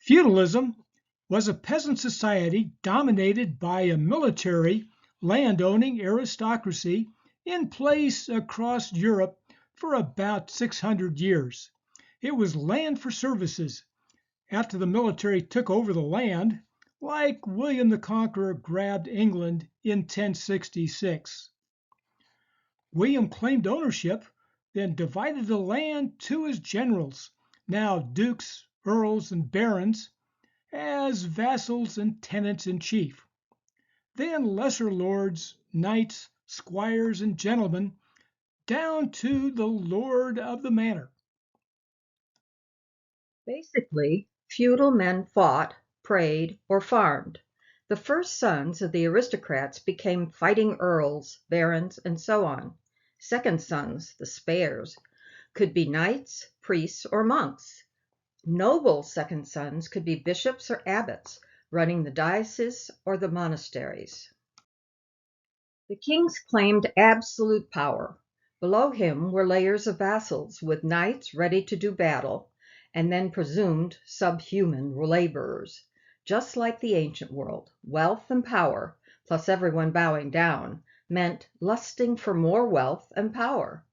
Feudalism was a peasant society dominated by a military, land-owning aristocracy in place across Europe for about 600 years. It was land for services. After the military took over the land, like William the Conqueror grabbed England in 1066. William claimed ownership, then divided the land to his generals, now dukes, earls, and barons, as vassals and tenants-in-chief. Then lesser lords, knights, squires, and gentlemen, down to the lord of the manor. Basically, feudal men fought, prayed, or farmed. The first sons of the aristocrats became fighting earls, barons, and so on. Second sons, the spares, could be knights, priests, or monks. Noble second sons could be bishops or abbots, running the diocese or the monasteries. The kings claimed absolute power. Below him were layers of vassals with knights ready to do battle, and then presumed subhuman laborers. Just like the ancient world, wealth and power, plus everyone bowing down, meant lusting for more wealth and power.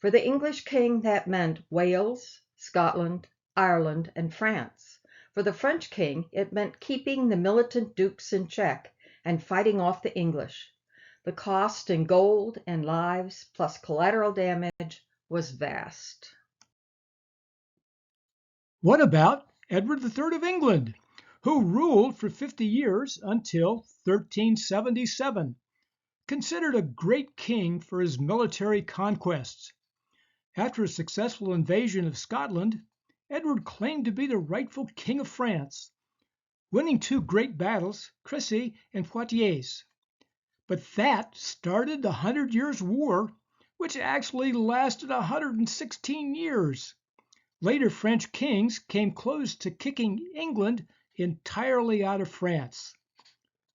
For the English king, that meant Wales, Scotland, Ireland, and France. For the French king, it meant keeping the militant dukes in check and fighting off the English. The cost in gold and lives, plus collateral damage, was vast. What about Edward III of England, who ruled for 50 years until 1377, considered a great king for his military conquests? After a successful invasion of Scotland, Edward claimed to be the rightful king of France, winning two great battles, Crécy and Poitiers. But that started the Hundred Years' War, which actually lasted 116 years. Later French kings came close to kicking England entirely out of France.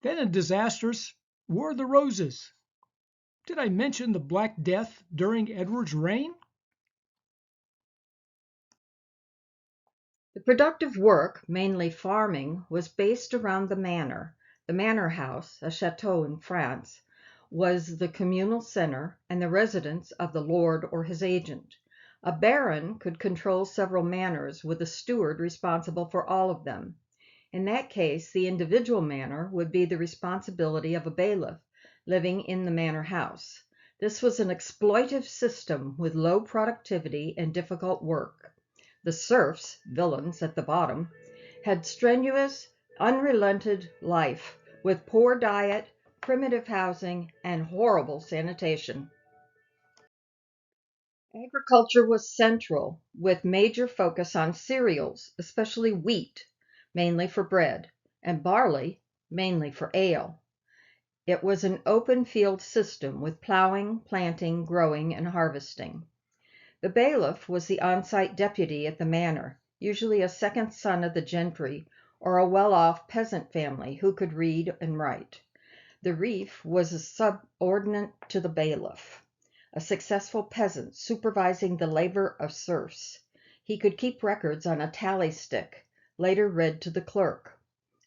Then a disastrous War of the Roses. Did I mention the Black Death during Edward's reign? The productive work, mainly farming, was based around the manor. The manor house, a chateau in France, was the communal center and the residence of the lord or his agent. A baron could control several manors with a steward responsible for all of them. In that case, the individual manor would be the responsibility of a bailiff living in the manor house. This was an exploitive system with low productivity and difficult work. The serfs, villains at the bottom, had strenuous, unrelented life with poor diet, primitive housing, and horrible sanitation. Agriculture was central, with major focus on cereals, especially wheat, mainly for bread, and barley, mainly for ale. It was an open field system with plowing, planting, growing, and harvesting. The bailiff was the on-site deputy at the manor, usually a second son of the gentry or a well-off peasant family who could read and write. The reeve was a subordinate to the bailiff, a successful peasant supervising the labor of serfs. He could keep records on a tally stick, later read to the clerk.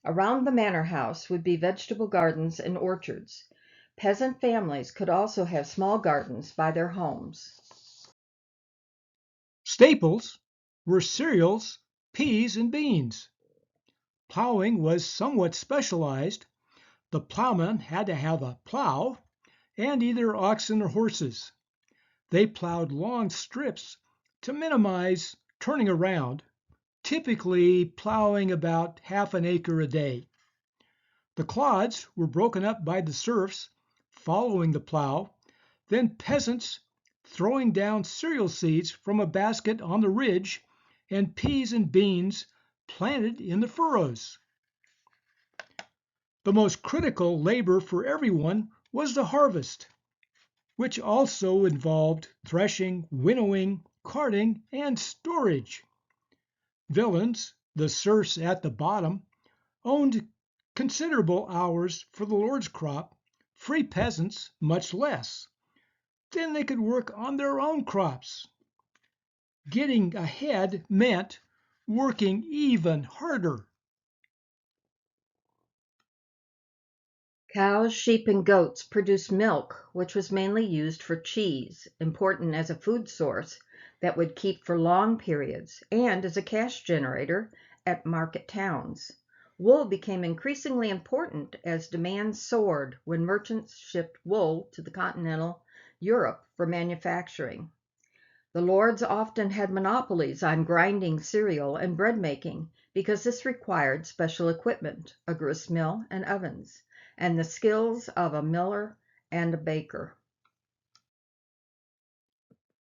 Around the manor house would be vegetable gardens and orchards. Peasant families could also have small gardens by their homes. Staples were cereals, peas, and beans. Plowing was somewhat specialized. The plowman had to have a plow and either oxen or horses. They plowed long strips to minimize turning around, typically plowing about half an acre a day. The clods were broken up by the serfs following the plow, then peasants throwing down cereal seeds from a basket on the ridge, and peas and beans planted in the furrows. The most critical labor for everyone was the harvest, which also involved threshing, winnowing, carting, and storage. Villains, the serfs at the bottom, owned considerable hours for the lord's crop, free peasants much less. Then they could work on their own crops. Getting ahead meant working even harder. Cows, sheep, and goats produced milk, which was mainly used for cheese, important as a food source that would keep for long periods, and as a cash generator at market towns. Wool became increasingly important as demand soared when merchants shipped wool to the continental Europe for manufacturing. The lords often had monopolies on grinding cereal and bread making because this required special equipment, a grist mill and ovens, and the skills of a miller and a baker.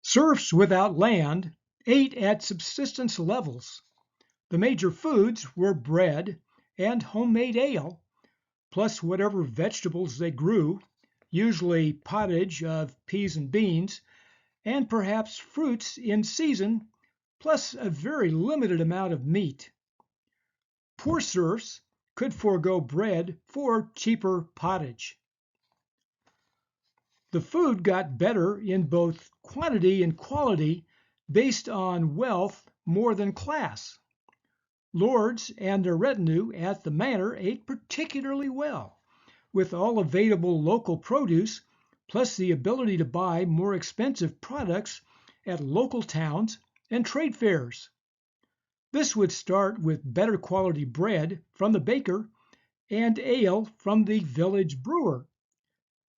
Serfs without land ate at subsistence levels. The major foods were bread and homemade ale, plus whatever vegetables they grew, usually pottage of peas and beans, and perhaps fruits in season, plus a very limited amount of meat. Poor serfs could forego bread for cheaper pottage. The food got better in both quantity and quality based on wealth more than class. Lords and their retinue at the manor ate particularly well, with all available local produce, plus the ability to buy more expensive products at local towns and trade fairs. This would start with better quality bread from the baker and ale from the village brewer.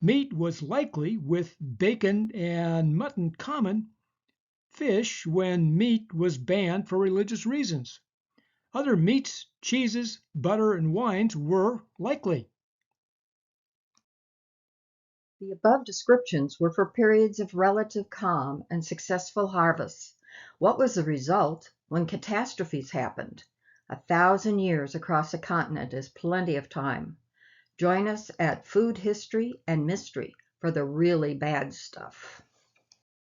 Meat was likely, with bacon and mutton common, fish when meat was banned for religious reasons. Other meats, cheeses, butter, and wines were likely. The above descriptions were for periods of relative calm and successful harvests. What was the result when catastrophes happened? 1,000 years across a continent is plenty of time. Join us at Food History and Mystery for the really bad stuff.